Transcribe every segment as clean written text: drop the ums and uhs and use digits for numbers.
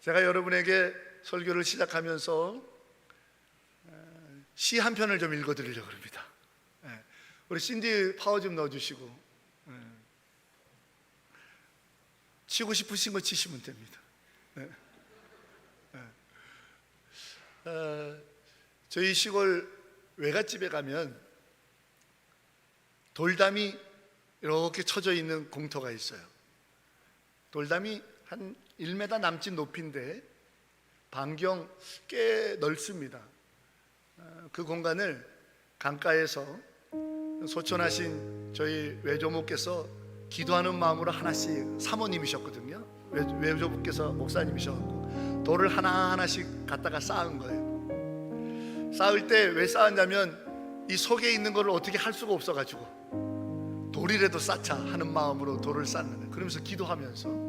제가 여러분에게 설교를 시작하면서 시 한 편을 좀 읽어드리려고 합니다. 우리 신디 파워 좀 넣어주시고, 치고 싶으신 거 치시면 됩니다. 저희 시골 외갓집에 가면 돌담이 이렇게 쳐져 있는 공터가 있어요. 돌담이 한 1m 남짓 높이인데 반경 꽤 넓습니다. 그 공간을 강가에서 소천하신 저희 외조모께서 기도하는 마음으로 하나씩, 사모님이셨거든요. 외조모께서 목사님이셔서 돌을 하나하나씩 갖다가 쌓은 거예요. 쌓을 때 왜 쌓았냐면 이 속에 있는 거를 어떻게 할 수가 없어가지고 돌이라도 쌓자 하는 마음으로 돌을 쌓는 거예요. 그러면서 기도하면서,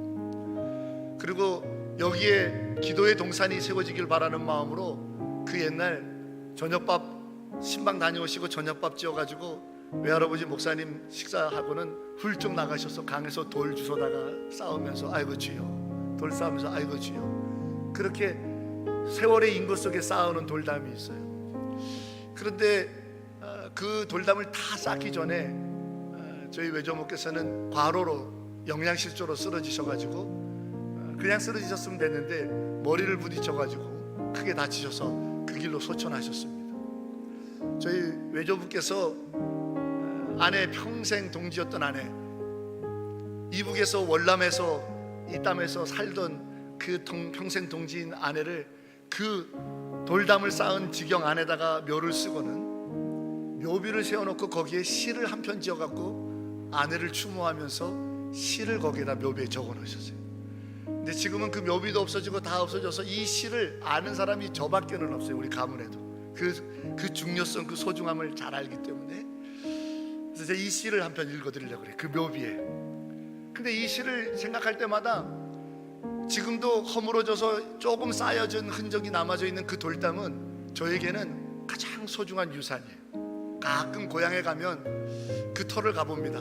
그리고 여기에 기도의 동산이 세워지길 바라는 마음으로 그 옛날 저녁밥 신방 다녀오시고 저녁밥 지어가지고 외할아버지 목사님 식사하고는 훌쩍 나가셔서 강에서 돌 주워다가 쌓으면서 아이고 주여, 돌 쌓으면서 아이고 주여, 그렇게 세월의 인고 속에 쌓아오는 돌담이 있어요. 그런데 그 돌담을 다 쌓기 전에 저희 외조모께서는 과로로 영양실조로 쓰러지셔가지고, 그냥 쓰러지셨으면 됐는데 머리를 부딪혀가지고 크게 다치셔서 그 길로 소천하셨습니다. 저희 외조부께서 아내, 평생 동지였던 아내, 이북에서 월남에서 이 땅에서 살던 그 평생 동지인 아내를 그 돌담을 쌓은 지경 안에다가 묘를 쓰고는 묘비를 세워놓고 거기에 시를 한 편 지어갖고 아내를 추모하면서 시를 거기에다 묘비에 적어놓으셨어요. 근데 지금은 그 묘비도 없어지고 다 없어져서 이 시를 아는 사람이 저밖에는 없어요. 우리 가문에도 그 중요성, 그 소중함을 잘 알기 때문에. 그래서 제가 이 시를 한 편 읽어드리려고 그래요, 그 묘비에. 근데 이 시를 생각할 때마다 지금도 허물어져서 조금 쌓여진 흔적이 남아져 있는 그 돌담은 저에게는 가장 소중한 유산이에요. 가끔 고향에 가면 그 터를 가봅니다.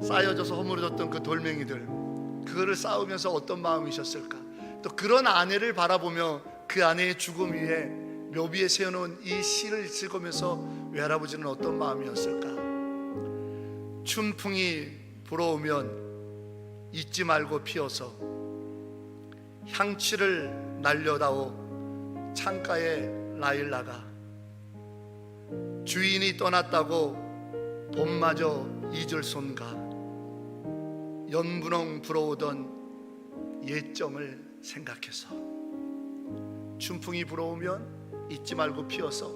쌓여져서 허물어졌던 그 돌멩이들, 그거를 쌓으면서 어떤 마음이셨을까. 또 그런 아내를 바라보며 그 아내의 죽음 위에 묘비에 세워놓은 이 시를 읽으면서 외할아버지는 어떤 마음이었을까. 춘풍이 불어오면 잊지 말고 피어서 향취를 날려다오 창가에 라일라가, 주인이 떠났다고 봄마저 잊을 손가, 연분홍 불어오던 옛정을 생각해서. 춘풍이 불어오면 잊지 말고 피어서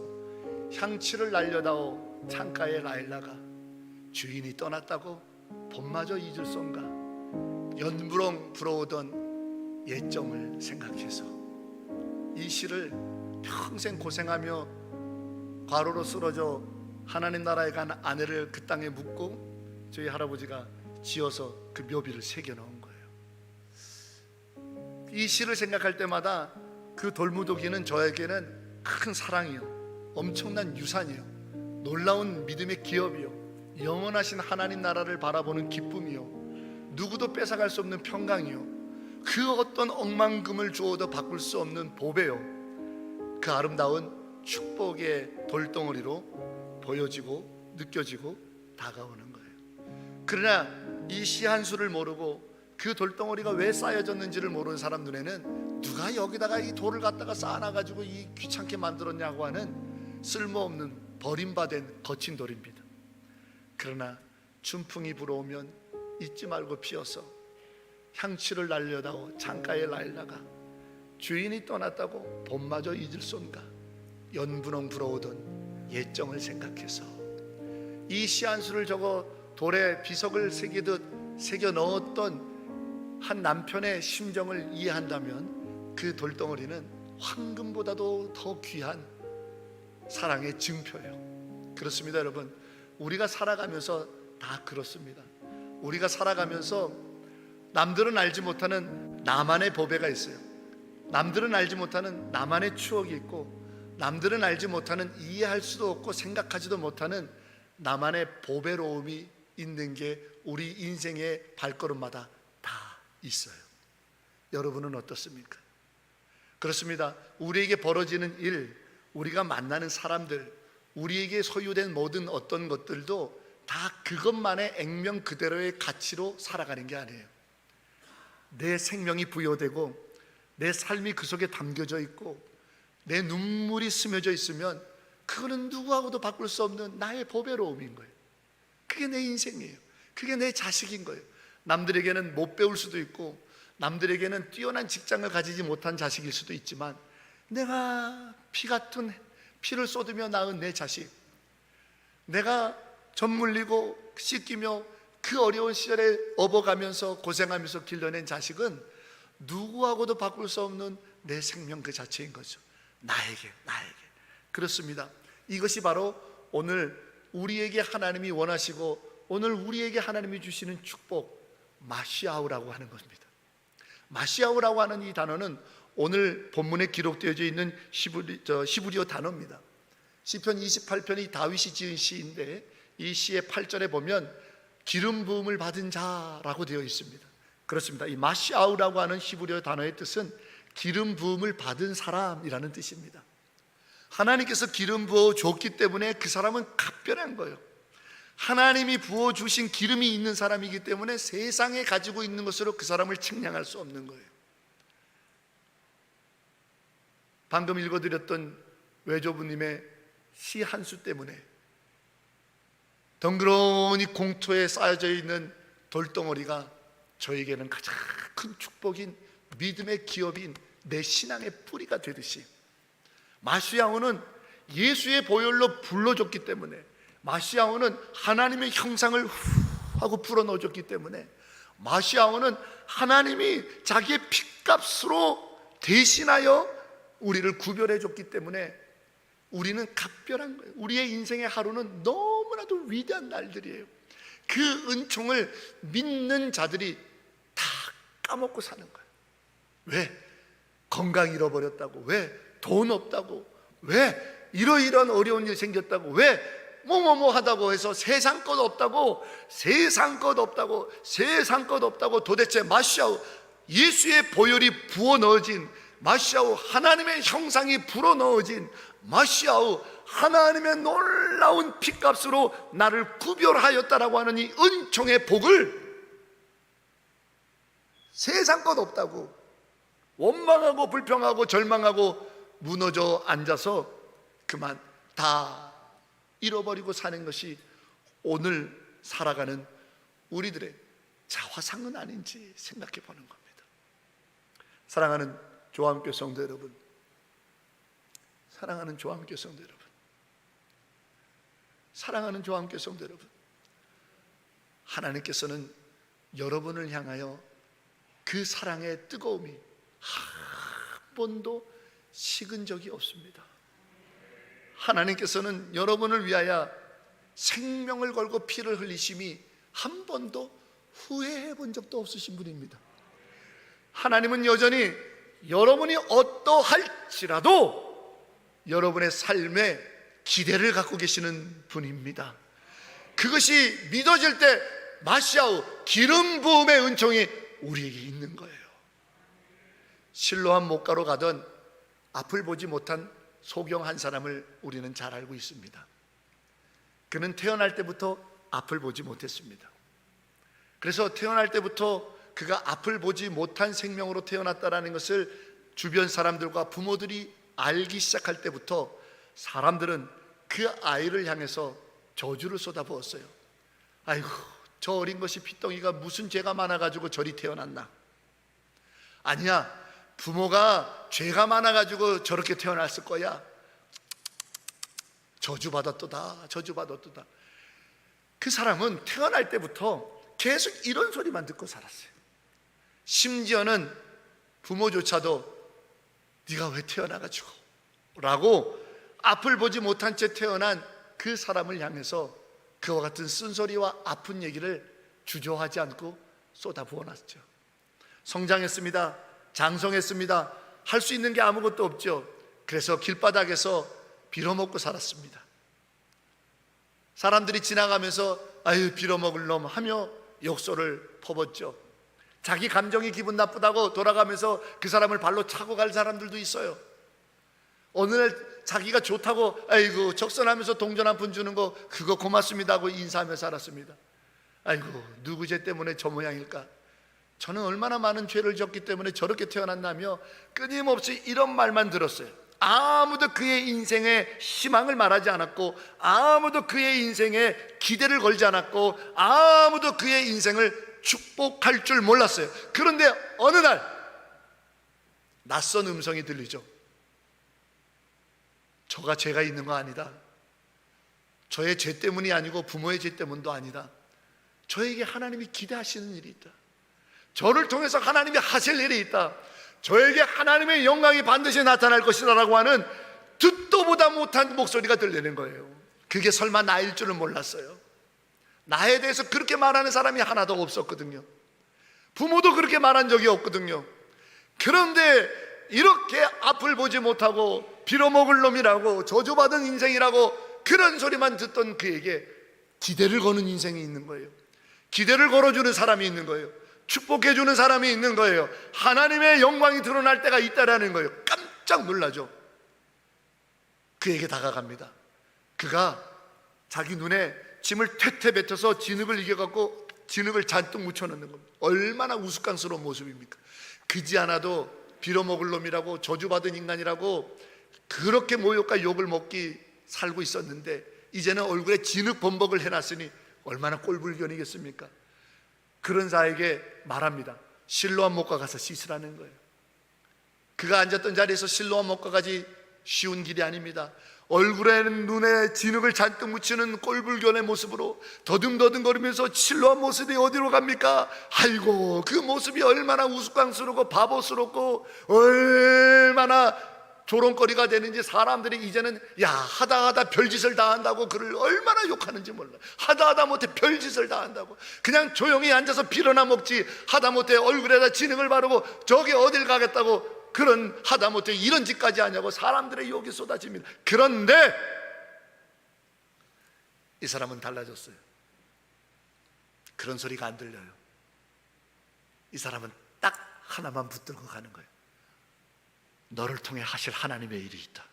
향취를 날려다오 창가의 라일라가, 주인이 떠났다고 봄마저 잊을 손가, 연분홍 불어오던 옛정을 생각해서. 이 시를 평생 고생하며 과로로 쓰러져 하나님 나라에 간 아내를 그 땅에 묻고 저희 할아버지가 지어서 그 묘비를 새겨 넣은 거예요. 이 시를 생각할 때마다 그 돌무더기는 저에게는 큰 사랑이요, 엄청난 유산이요, 놀라운 믿음의 기업이요, 영원하신 하나님 나라를 바라보는 기쁨이요, 누구도 뺏어갈 수 없는 평강이요, 그 어떤 억만금을 주어도 바꿀 수 없는 보배요, 그 아름다운 축복의 돌덩어리로 보여지고 느껴지고 다가오는 거예요. 그러나 이 시 한 수를 모르고 그 돌덩어리가 왜 쌓여졌는지를 모르는 사람 눈에는 누가 여기다가 이 돌을 갖다가 쌓아놔가지고 이 귀찮게 만들었냐고 하는 쓸모없는 버림받은 거친 돌입니다. 그러나 춘풍이 불어오면 잊지 말고 피어서 향취를 날려다오 창가에 라일라가, 주인이 떠났다고 봄마저 잊을 손가, 연분홍 불어오던 옛정을 생각해서. 이 시 한 수를 적어 돌에 비석을 새기듯 새겨 넣었던 한 남편의 심정을 이해한다면 그 돌덩어리는 황금보다도 더 귀한 사랑의 증표예요. 그렇습니다, 여러분. 우리가 살아가면서 다 그렇습니다. 우리가 살아가면서 남들은 알지 못하는 나만의 보배가 있어요. 남들은 알지 못하는 나만의 추억이 있고, 남들은 알지 못하는, 이해할 수도 없고 생각하지도 못하는 나만의 보배로움이 있는 게 우리 인생의 발걸음마다 다 있어요. 여러분은 어떻습니까? 그렇습니다. 우리에게 벌어지는 일, 우리가 만나는 사람들, 우리에게 소유된 모든 어떤 것들도 다 그것만의 액면 그대로의 가치로 살아가는 게 아니에요. 내 생명이 부여되고 내 삶이 그 속에 담겨져 있고 내 눈물이 스며져 있으면 그거는 누구하고도 바꿀 수 없는 나의 보배로움인 거예요. 그게 내 인생이에요. 그게 내 자식인 거예요. 남들에게는 못 배울 수도 있고 남들에게는 뛰어난 직장을 가지지 못한 자식일 수도 있지만 내가 피 같은 피를 쏟으며 낳은 내 자식, 내가 젖 물리고 씻기며 그 어려운 시절에 업어가면서 고생하면서 길러낸 자식은 누구하고도 바꿀 수 없는 내 생명 그 자체인 거죠. 나에게. 그렇습니다. 이것이 바로 오늘 우리에게 하나님이 원하시고 오늘 우리에게 하나님이 주시는 축복, 마시아우라고 하는 겁니다. 마시아우라고 하는 이 단어는 오늘 본문에 기록되어져 있는 히브리어 단어입니다. 시편 28편이 다윗이 지은 시인데 이 시의 8절에 보면 기름 부음을 받은 자라고 되어 있습니다. 그렇습니다. 이 마시아우라고 하는 히브리어 단어의 뜻은 기름 부음을 받은 사람이라는 뜻입니다. 하나님께서 기름 부어 줬기 때문에 그 사람은 각별한 거예요. 하나님이 부어주신 기름이 있는 사람이기 때문에 세상에 가지고 있는 것으로 그 사람을 측량할 수 없는 거예요. 방금 읽어드렸던 외조부님의 시 한 수 때문에 덩그러니 공터에 쌓여져 있는 돌덩어리가 저에게는 가장 큰 축복인 믿음의 기업인 내 신앙의 뿌리가 되듯이 마시아오는 예수의 보혈로 불러줬기 때문에, 마시아오는 하나님의 형상을 하고 불어넣어줬기 때문에, 마시아오는 하나님이 자기의 핏값으로 대신하여 우리를 구별해줬기 때문에 우리는 각별한 거예요. 우리의 인생의 하루는 너무나도 위대한 날들이에요. 그 은총을 믿는 자들이 다 까먹고 사는 거예요. 왜? 건강 잃어버렸다고, 왜? 돈 없다고, 왜? 이러이러한 어려운 일 생겼다고, 왜? 뭐뭐뭐 하다고 해서 세상 것 없다고, 세상 것 없다고, 세상 것 없다고. 도대체 마시아우, 예수의 보혈이 부어 넣어진 마시아우, 하나님의 형상이 불어 넣어진 마시아우, 하나님의 놀라운 핏값으로 나를 구별하였다라고 하는 이 은총의 복을 세상 것 없다고 원망하고 불평하고 절망하고 무너져 앉아서 그만 다 잃어버리고 사는 것이 오늘 살아가는 우리들의 자화상은 아닌지 생각해 보는 겁니다. 사랑하는 조합교 성도 여러분, 사랑하는 조합교 성도 여러분, 사랑하는 조합교 성도 여러분, 하나님께서는 여러분을 향하여 그 사랑의 뜨거움이 한 번도 식은 적이 없습니다. 하나님께서는 여러분을 위하여 생명을 걸고 피를 흘리심이 한 번도 후회해 본 적도 없으신 분입니다. 하나님은 여전히 여러분이 어떠할지라도 여러분의 삶에 기대를 갖고 계시는 분입니다. 그것이 믿어질 때 마시아우, 기름 부음의 은총이 우리에게 있는 거예요. 실로암 목가로 가던 앞을 보지 못한 소경 한 사람을 우리는 잘 알고 있습니다. 그는 태어날 때부터 앞을 보지 못했습니다. 그래서 태어날 때부터 그가 앞을 보지 못한 생명으로 태어났다는 것을 주변 사람들과 부모들이 알기 시작할 때부터 사람들은 그 아이를 향해서 저주를 쏟아부었어요. 아이고, 저 어린 것이 핏덩이가 무슨 죄가 많아가지고 저리 태어났나? 아니야, 부모가 죄가 많아가지고 저렇게 태어났을 거야. 저주받았도다, 저주받았도다. 그 사람은 태어날 때부터 계속 이런 소리만 듣고 살았어요. 심지어는 부모조차도 네가 왜 태어나가지고 라고 앞을 보지 못한 채 태어난 그 사람을 향해서 그와 같은 쓴소리와 아픈 얘기를 주저하지 않고 쏟아부어놨죠. 성장했습니다. 장성했습니다. 할 수 있는 게 아무것도 없죠. 그래서 길바닥에서 빌어먹고 살았습니다. 사람들이 지나가면서 아유 빌어먹을 놈 하며 욕설을 퍼붓죠. 자기 감정이 기분 나쁘다고 돌아가면서 그 사람을 발로 차고 갈 사람들도 있어요. 어느 날 자기가 좋다고 아이고 적선하면서 동전 한 푼 주는 거 그거 고맙습니다 하고 인사하며 살았습니다. 아이고 누구 죄 때문에 저 모양일까? 저는 얼마나 많은 죄를 졌기 때문에 저렇게 태어났나며 끊임없이 이런 말만 들었어요. 아무도 그의 인생에 희망을 말하지 않았고, 아무도 그의 인생에 기대를 걸지 않았고, 아무도 그의 인생을 축복할 줄 몰랐어요. 그런데 어느 날 낯선 음성이 들리죠. 저가 죄가 있는 거 아니다. 저의 죄 때문이 아니고 부모의 죄 때문도 아니다. 저에게 하나님이 기대하시는 일이 있다. 저를 통해서 하나님이 하실 일이 있다. 저에게 하나님의 영광이 반드시 나타날 것이다 라고 하는 듣도 보다 못한 목소리가 들리는 거예요. 그게 설마 나일 줄은 몰랐어요. 나에 대해서 그렇게 말하는 사람이 하나도 없었거든요. 부모도 그렇게 말한 적이 없거든요. 그런데 이렇게 앞을 보지 못하고 빌어먹을 놈이라고 저주받은 인생이라고 그런 소리만 듣던 그에게 기대를 거는 인생이 있는 거예요. 기대를 걸어주는 사람이 있는 거예요. 축복해주는 사람이 있는 거예요. 하나님의 영광이 드러날 때가 있다라는 거예요. 깜짝 놀라죠. 그에게 다가갑니다. 그가 자기 눈에 침을 퇴퇴 뱉어서 진흙을 이겨갖고 진흙을 잔뜩 묻혀놓는 겁니다. 얼마나 우스꽝스러운 모습입니까? 그지 않아도 빌어먹을 놈이라고 저주받은 인간이라고 그렇게 모욕과 욕을 먹기 살고 있었는데 이제는 얼굴에 진흙 범벅을 해놨으니 얼마나 꼴불견이겠습니까? 그런 자에게 말합니다. 실로암 목과 가서 씻으라는 거예요. 그가 앉았던 자리에서 실로암 목과 가지 쉬운 길이 아닙니다. 얼굴에는 눈에 진흙을 잔뜩 묻히는 꼴불견의 모습으로 더듬더듬거리면서 실로암 모습이 어디로 갑니까? 아이고 그 모습이 얼마나 우스꽝스럽고 바보스럽고 얼마나 조롱거리가 되는지 사람들이 이제는 야 하다하다 별짓을 다 한다고 그를 얼마나 욕하는지 몰라. 하다하다 못해 별짓을 다 한다고 그냥 조용히 앉아서 빌어나 먹지 하다못해 얼굴에다 진흙을 바르고 저기 어딜 가겠다고 그런 하다못해 이런 짓까지 하냐고 사람들의 욕이 쏟아집니다. 그런데 이 사람은 달라졌어요. 그런 소리가 안 들려요. 이 사람은 딱 하나만 붙들고 가는 거예요. 너를 통해 하실 하나님의 일이 있다.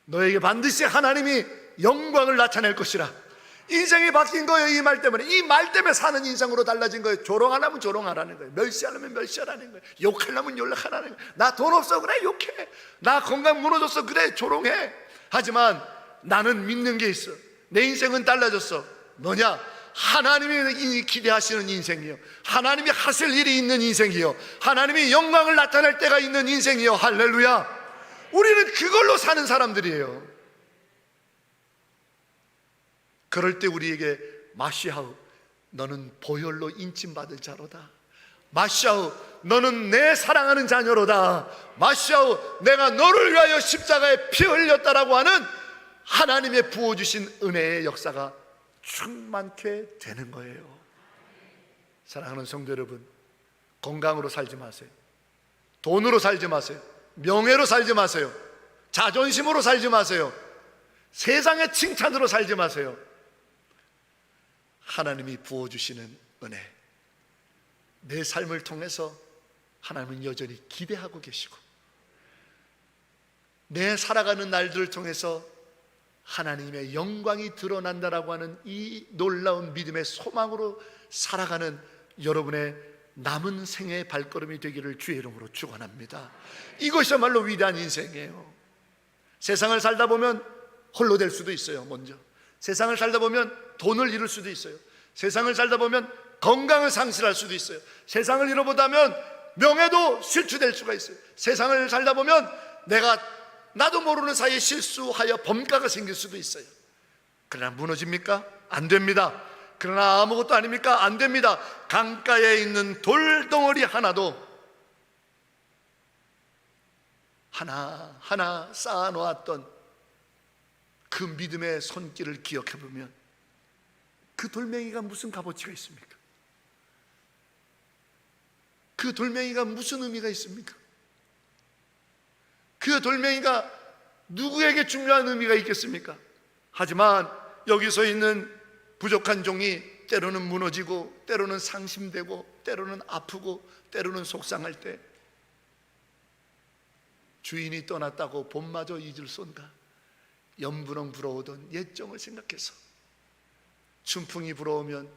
너에게 반드시 하나님이 영광을 나타낼 것이라. 인생이 바뀐 거예요. 이 말 때문에. 이 말 때문에 사는 인생으로 달라진 거예요. 조롱하려면 조롱하라는 거예요. 멸시하려면 멸시하라는 거예요. 욕하려면 욕하라는 거예요. 나 돈 없어 그래 욕해. 나 건강 무너졌어 그래 조롱해. 하지만 나는 믿는 게 있어. 내 인생은 달라졌어. 뭐냐? 하나님이 기대하시는 인생이요, 하나님이 하실 일이 있는 인생이요, 하나님이 영광을 나타낼 때가 있는 인생이요. 할렐루야. 우리는 그걸로 사는 사람들이에요. 그럴 때 우리에게 마시아우 너는 보혈로 인침받을 자로다. 마시아우 너는 내 사랑하는 자녀로다. 마시아우 내가 너를 위하여 십자가에 피 흘렸다라고 하는 하나님의 부어주신 은혜의 역사가 충만케 되는 거예요. 사랑하는 성도 여러분, 건강으로 살지 마세요. 돈으로 살지 마세요. 명예로 살지 마세요. 자존심으로 살지 마세요. 세상의 칭찬으로 살지 마세요. 하나님이 부어주시는 은혜, 내 삶을 통해서 하나님은 여전히 기대하고 계시고 내 살아가는 날들을 통해서 하나님의 영광이 드러난다라고 하는 이 놀라운 믿음의 소망으로 살아가는 여러분의 남은 생애의 발걸음이 되기를 주의 이름으로 축원합니다. 이것이야말로 위대한 인생이에요. 세상을 살다 보면 홀로 될 수도 있어요. 먼저 세상을 살다 보면 돈을 잃을 수도 있어요. 세상을 살다 보면 건강을 상실할 수도 있어요. 세상을 잃어보다면 명예도 실추될 수가 있어요. 세상을 살다 보면 나도 모르는 사이에 실수하여 범가가 생길 수도 있어요. 그러나 무너집니까? 안 됩니다. 그러나 아무것도 아닙니까? 안 됩니다. 강가에 있는 돌덩어리 하나도 하나하나 쌓아놓았던 그 믿음의 손길을 기억해보면 그 돌멩이가 무슨 값어치가 있습니까? 그 돌멩이가 무슨 의미가 있습니까? 그 돌멩이가 누구에게 중요한 의미가 있겠습니까? 하지만 여기서 있는 부족한 종이 때로는 무너지고 때로는 상심되고 때로는 아프고 때로는 속상할 때 주인이 떠났다고 봄마저 잊을 손가 연분홍 불어오던 옛정을 생각해서 춘풍이 불어오면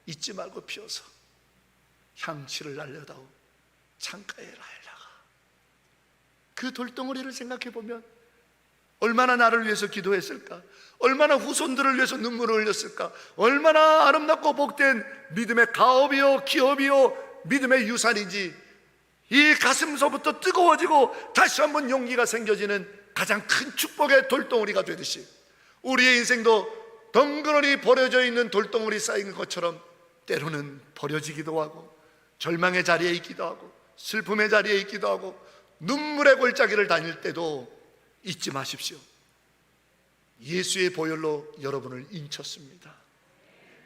잊지 말고 피어서 향취를 날려다오 창가에 날라가. 그 돌덩어리를 생각해 보면 얼마나 나를 위해서 기도했을까, 얼마나 후손들을 위해서 눈물을 흘렸을까, 얼마나 아름답고 복된 믿음의 가업이요 기업이요 믿음의 유산인지 이 가슴서부터 뜨거워지고 다시 한번 용기가 생겨지는 가장 큰 축복의 돌덩어리가 되듯이 우리의 인생도 덩그러니 버려져 있는 돌덩어리 쌓인 것처럼 때로는 버려지기도 하고 절망의 자리에 있기도 하고 슬픔의 자리에 있기도 하고 눈물의 골짜기를 다닐 때도 잊지 마십시오. 예수의 보혈로 여러분을 인쳤습니다.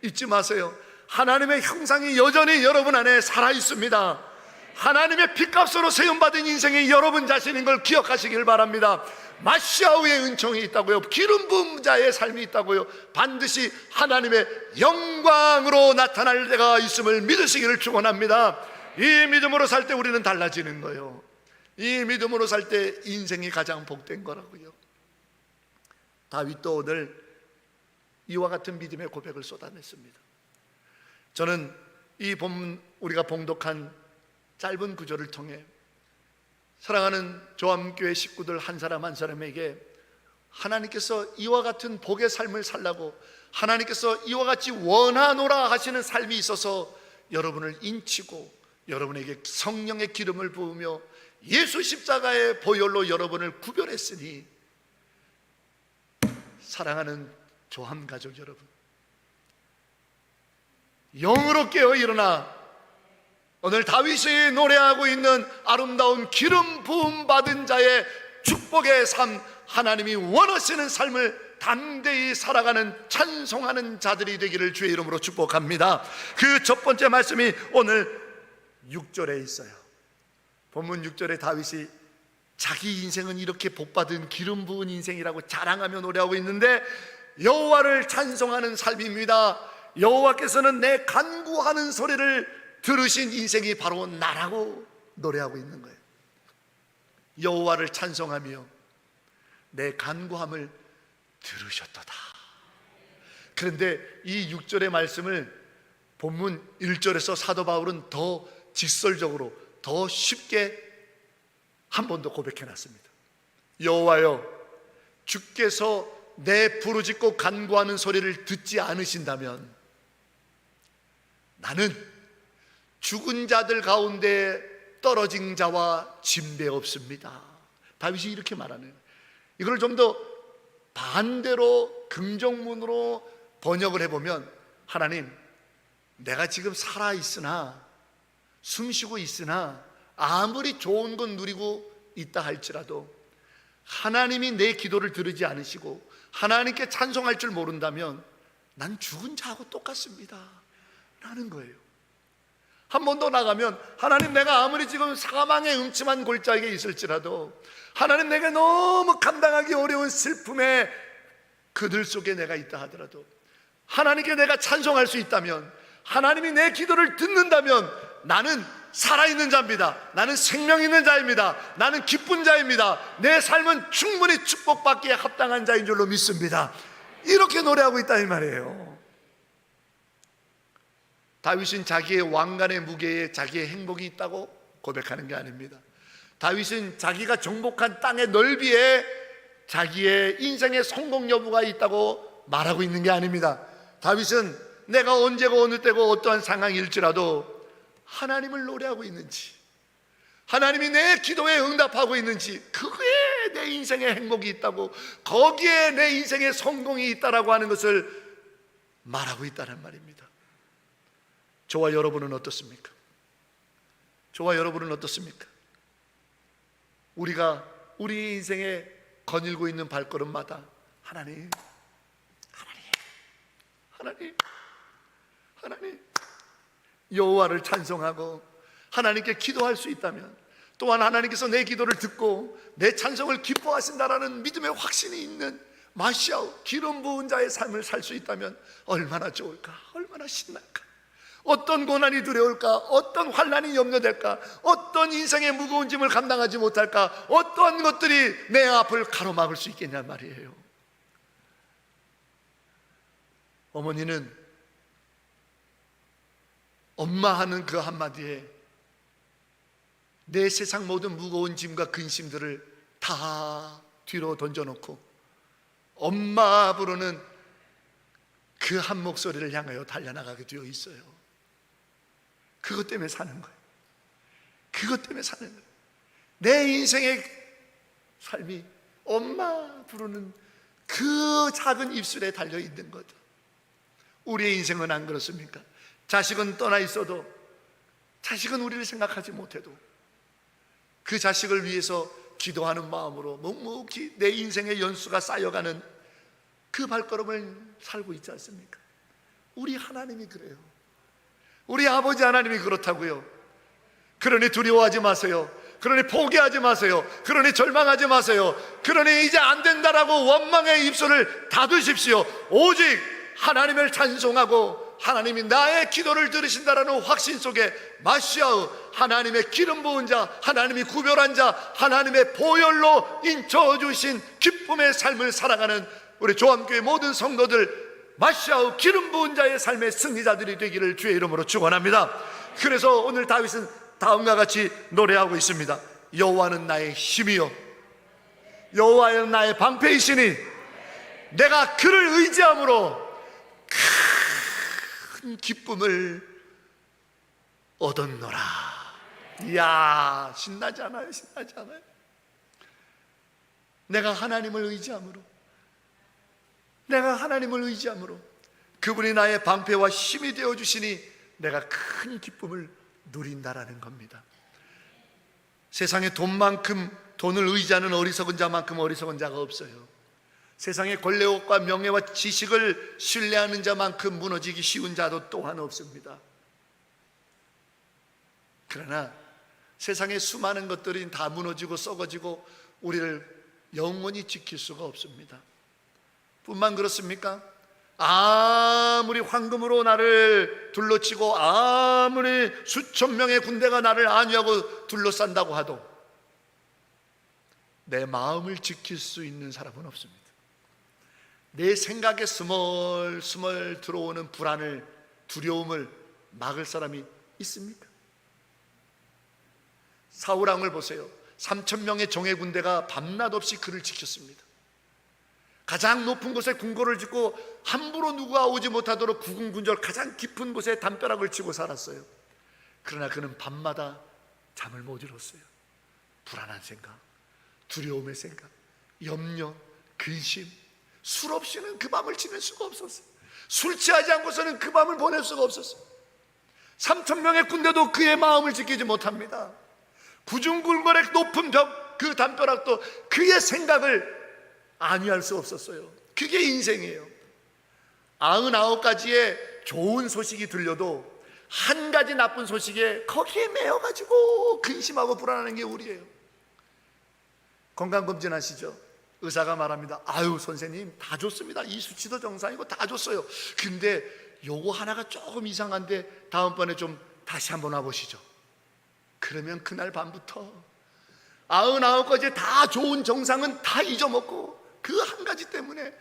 잊지 마세요. 하나님의 형상이 여전히 여러분 안에 살아있습니다. 하나님의 핏값으로 세움받은 인생이 여러분 자신인 걸 기억하시길 바랍니다. 마시아우의 은총이 있다고요, 기름 부은 자의 삶이 있다고요, 반드시 하나님의 영광으로 나타날 때가 있음을 믿으시기를 축원합니다. 이 믿음으로 살 때 우리는 달라지는 거예요. 이 믿음으로 살 때 인생이 가장 복된 거라고요. 다윗도 오늘 이와 같은 믿음의 고백을 쏟아냈습니다. 저는 이 본문 우리가 봉독한 짧은 구절을 통해 사랑하는 조암교회 식구들 한 사람 한 사람에게 하나님께서 이와 같은 복의 삶을 살라고 하나님께서 이와 같이 원하노라 하시는 삶이 있어서 여러분을 인치고 여러분에게 성령의 기름을 부으며 예수 십자가의 보혈로 여러분을 구별했으니, 사랑하는 조함 가족 여러분, 영으로 깨어 일어나 오늘 다윗이 노래하고 있는 아름다운 기름 부음 받은 자의 축복의 삶, 하나님이 원하시는 삶을 담대히 살아가는 찬송하는 자들이 되기를 주의 이름으로 축복합니다. 그 첫 번째 말씀이 오늘 6절에 있어요. 본문 6절에 다윗이 자기 인생은 이렇게 복받은 기름 부은 인생이라고 자랑하며 노래하고 있는데, 여호와를 찬송하는 삶입니다. 여호와께서는 내 간구하는 소리를 들으신 인생이 바로 나라고 노래하고 있는 거예요. 여호와를 찬송하며 내 간구함을 들으셨도다. 그런데 이 6절의 말씀을 본문 1절에서 사도 바울은 더 직설적으로 더 쉽게 한 번 더 고백해 놨습니다. 여호와여, 주께서 내 부르짖고 간구하는 소리를 듣지 않으신다면 나는 죽은 자들 가운데 떨어진 자와 짐배 없습니다. 다윗이 이렇게 말하네요. 이걸 좀 더 반대로 긍정문으로 번역을 해보면, 하나님, 내가 지금 살아있으나 숨쉬고 있으나 아무리 좋은 건 누리고 있다 할지라도 하나님이 내 기도를 들으지 않으시고 하나님께 찬송할 줄 모른다면 난 죽은 자하고 똑같습니다 라는 거예요. 한 번 더 나가면, 하나님, 내가 아무리 지금 사망의 음침한 골짜기에 있을지라도 하나님, 내가 너무 감당하기 어려운 슬픔의 그들 속에 내가 있다 하더라도 하나님께 내가 찬송할 수 있다면, 하나님이 내 기도를 듣는다면 나는 살아있는 자입니다. 나는 생명 있는 자입니다. 나는 기쁜 자입니다. 내 삶은 충분히 축복받기에 합당한 자인 줄로 믿습니다. 이렇게 노래하고 있다 이 말이에요. 다윗은 자기의 왕관의 무게에 자기의 행복이 있다고 고백하는 게 아닙니다. 다윗은 자기가 정복한 땅의 넓이에 자기의 인생의 성공 여부가 있다고 말하고 있는 게 아닙니다. 다윗은 내가 언제고 어느 때고 어떠한 상황일지라도 하나님을 노래하고 있는지, 하나님이 내 기도에 응답하고 있는지, 그게 내 인생의 행복이 있다고, 거기에 내 인생의 성공이 있다라고 하는 것을 말하고 있다는 말입니다. 저와 여러분은 어떻습니까? 저와 여러분은 어떻습니까? 우리가 우리 인생에 거닐고 있는 발걸음마다 하나님, 여호와를 찬송하고 하나님께 기도할 수 있다면, 또한 하나님께서 내 기도를 듣고 내 찬송을 기뻐하신다라는 믿음의 확신이 있는 마시아우 기름 부은 자의 삶을 살 수 있다면 얼마나 좋을까, 얼마나 신날까, 어떤 고난이 두려울까? 어떤 환난이 염려될까? 어떤 인생의 무거운 짐을 감당하지 못할까? 어떤 것들이 내 앞을 가로막을 수 있겠냐 말이에요. 어머니는 엄마 하는 그 한마디에 내 세상 모든 무거운 짐과 근심들을 다 뒤로 던져놓고 엄마 부르는 그 한 목소리를 향하여 달려나가게 되어 있어요. 그것 때문에 사는 거예요. 그것 때문에 사는 거예요. 내 인생의 삶이 엄마 부르는 그 작은 입술에 달려있는 거죠. 우리의 인생은 안 그렇습니까? 자식은 떠나 있어도, 자식은 우리를 생각하지 못해도 그 자식을 위해서 기도하는 마음으로 묵묵히 내 인생의 연수가 쌓여가는 그 발걸음을 살고 있지 않습니까? 우리 하나님이 그래요. 우리 아버지 하나님이 그렇다고요. 그러니 두려워하지 마세요. 그러니 포기하지 마세요. 그러니 절망하지 마세요. 그러니 이제 안 된다라고 원망의 입술을 닫으십시오. 오직 하나님을 찬송하고 하나님이 나의 기도를 들으신다라는 확신 속에 마시아우, 하나님의 기름 부은 자, 하나님이 구별한 자, 하나님의 보혈로 인쳐주신 기쁨의 삶을 살아가는 우리 조암교회 모든 성도들, 마시아우 기름 부은 자의 삶의 승리자들이 되기를 주의 이름으로 축원합니다. 그래서 오늘 다윗은 다음과 같이 노래하고 있습니다. 여호와는 나의 힘이요 여호와는 나의 방패이시니 내가 그를 의지함으로 큰 기쁨을 얻었노라. 이야, 신나지 않아요? 신나지 않아요? 내가 하나님을 의지함으로, 내가 하나님을 의지함으로 그분이 나의 방패와 힘이 되어주시니 내가 큰 기쁨을 누린다라는 겁니다. 세상에 돈을 의지하는 어리석은 자만큼 어리석은 자가 없어요. 세상의 권력과 명예와 지식을 신뢰하는 자만큼 무너지기 쉬운 자도 또한 없습니다. 그러나 세상의 수많은 것들이 다 무너지고 썩어지고 우리를 영원히 지킬 수가 없습니다. 뿐만 그렇습니까? 아무리 황금으로 나를 둘러치고 아무리 수천 명의 군대가 나를 안위하고 둘러싼다고 하도 내 마음을 지킬 수 있는 사람은 없습니다. 내 생각에 스멀스멀 들어오는 불안을, 두려움을 막을 사람이 있습니까? 사울 왕을 보세요. 3천 명의 정예 군대가 밤낮 없이 그를 지켰습니다. 가장 높은 곳에 궁궐을 짓고 함부로 누가 오지 못하도록 구궁군절 가장 깊은 곳에 담벼락을 치고 살았어요. 그러나 그는 밤마다 잠을 못 이뤘어요. 불안한 생각, 두려움의 생각, 염려, 근심, 술 없이는 그 밤을 지낼 수가 없었어요. 술 취하지 않고서는 그 밤을 보낼 수가 없었어요. 3천 명의 군대도 그의 마음을 지키지 못합니다. 구중궁궐의 높은 벽, 그 담벼락도 그의 생각을 안위할 수 없었어요. 그게 인생이에요. 99가지의 좋은 소식이 들려도 한 가지 나쁜 소식에 거기에 매여가지고 근심하고 불안하는 게 우리예요. 건강검진 하시죠? 의사가 말합니다. 아유 선생님 다 좋습니다. 이 수치도 정상이고 다 좋어요. 근데 요거 하나가 조금 이상한데 다음번에 좀 다시 한번 와보시죠. 그러면 그날 밤부터 99가지 다 좋은 정상은 다 잊어먹고 그 한 가지 때문에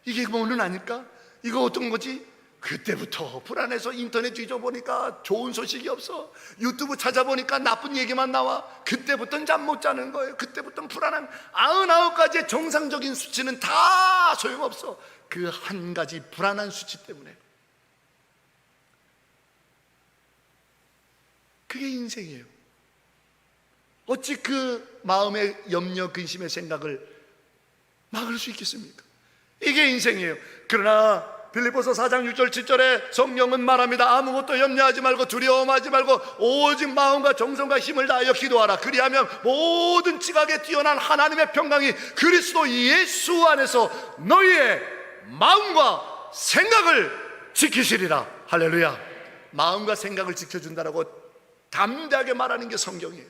이게 뭐는 아닐까? 이거 어떤 거지? 그때부터 불안해서 인터넷 뒤져보니까 좋은 소식이 없어. 유튜브 찾아보니까 나쁜 얘기만 나와. 그때부터는 잠 못 자는 거예요. 그때부터는 불안한 99가지의 정상적인 수치는 다 소용없어. 그 한 가지 불안한 수치 때문에. 그게 인생이에요. 어찌 그 마음의 염려, 근심의 생각을 막을 수 있겠습니까? 이게 인생이에요. 그러나 빌립보서 4장 6절 7절에 성령은 말합니다. 아무것도 염려하지 말고 두려움하지 말고 오직 마음과 정성과 힘을 다하여 기도하라. 그리하면 모든 지각에 뛰어난 하나님의 평강이 그리스도 예수 안에서 너희의 마음과 생각을 지키시리라. 할렐루야. 마음과 생각을 지켜준다라고 담대하게 말하는 게 성경이에요.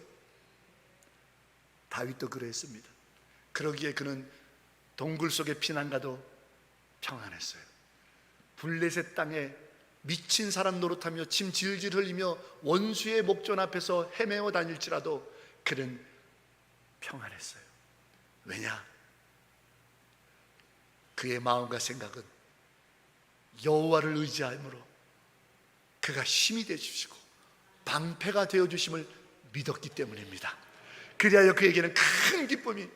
다윗도 그랬습니다. 그러기에 그는 동굴 속에 피난 가도 평안했어요. 블레셋 땅에 미친 사람 노릇하며 침 질질 흘리며 원수의 목전 앞에서 헤매어 다닐지라도 그는 평안했어요. 왜냐? 그의 마음과 생각은 여호와를 의지함으로 그가 힘이 되주시고 방패가 되어주심을 믿었기 때문입니다. 그리하여 그에게는 큰 기쁨이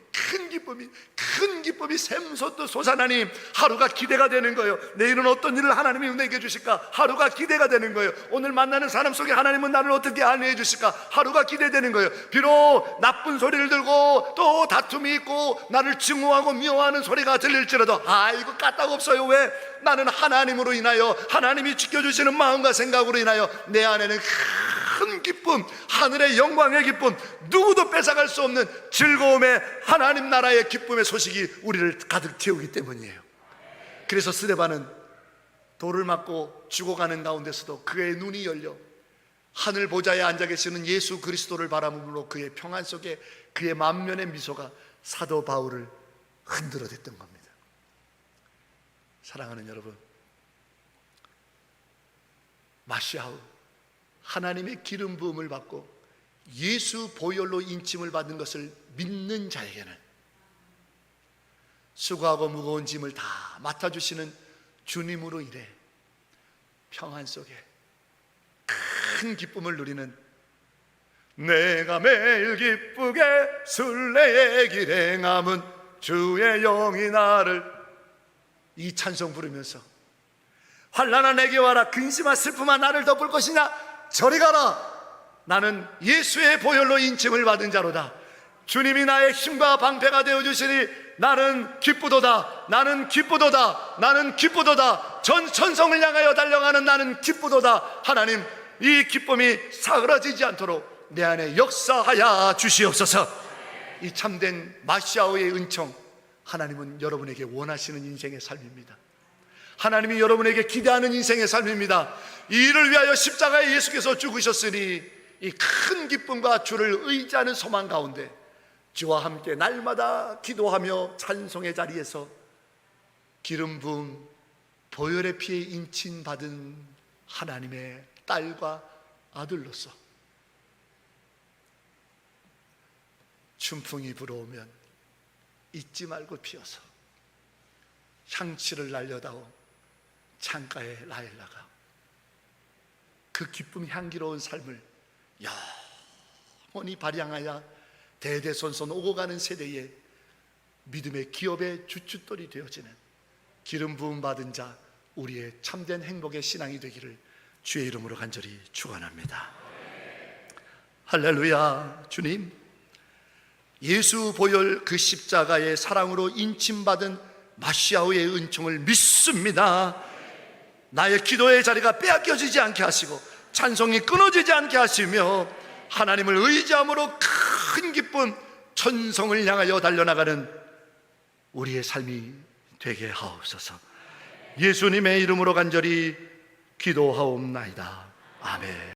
샘솟도 솟아나니 하루가 기대가 되는 거예요. 내일은 어떤 일을 하나님이 내게 주실까? 하루가 기대가 되는 거예요. 오늘 만나는 사람 속에 하나님은 나를 어떻게 안내해 주실까? 하루가 기대되는 거예요. 비록 나쁜 소리를 들고 또 다툼이 있고 나를 증오하고 미워하는 소리가 들릴지라도 이거 까딱없어요. 왜? 나는 하나님으로 인하여, 하나님이 지켜주시는 마음과 생각으로 인하여 내 안에는 큰 기쁨, 하늘의 영광의 기쁨, 누구도 뺏어갈 수 없는 즐거움의 하나님 나라의 기쁨의 소식이 우리를 가득 채우기 때문이에요. 그래서 스데반은 돌을 맞고 죽어가는 가운데서도 그의 눈이 열려 하늘 보좌에 앉아 계시는 예수 그리스도를 바라보므로 그의 평안 속에 그의 만면의 미소가 사도 바울을 흔들어댔던 겁니다. 사랑하는 여러분, 마시아우, 하나님의 기름 부음을 받고 예수 보혈로 인침을 받는 것을 믿는 자에게는 수고하고 무거운 짐을 다 맡아주시는 주님으로 인해 평안 속에 큰 기쁨을 누리는, 내가 매일 기쁘게 순례의 길 행함은 주의 영이 나를, 이 찬송 부르면서 환난아 내게 와라, 근심아 슬픔아 나를 덮을 것이냐, 저리 가라, 나는 예수의 보혈로 인침을 받은 자로다. 주님이 나의 힘과 방패가 되어주시니 나는 기쁘도다, 나는 기쁘도다, 나는 기쁘도다. 전 천성을 향하여 달려가는 나는 기쁘도다. 하나님, 이 기쁨이 사그라지지 않도록 내 안에 역사하여 주시옵소서. 이 참된 마시아오의 은총, 하나님은 여러분에게 원하시는 인생의 삶입니다. 하나님이 여러분에게 기대하는 인생의 삶입니다. 이 일을 위하여 십자가에 예수께서 죽으셨으니 이 큰 기쁨과 주를 의지하는 소망 가운데 주와 함께 날마다 기도하며 찬송의 자리에서 기름 부음 보혈의 피에 인침받은 하나님의 딸과 아들로서 춘풍이 불어오면 잊지 말고 피어서 향취를 날려다오 창가에 라일라가, 그 기쁨 향기로운 삶을 영원히 발양하여 대대손손 오고 가는 세대에 믿음의 기업의 주춧돌이 되어지는 기름 부음 받은 자, 우리의 참된 행복의 신앙이 되기를 주의 이름으로 간절히 축원합니다. 할렐루야. 주님, 예수 보혈 그 십자가의 사랑으로 인침받은 마시아오의 은총을 믿습니다. 나의 기도의 자리가 빼앗겨지지 않게 하시고 찬송이 끊어지지 않게 하시며 하나님을 의지함으로 큰 기쁨, 천성을 향하여 달려나가는 우리의 삶이 되게 하옵소서. 예수님의 이름으로 간절히 기도하옵나이다. 아멘.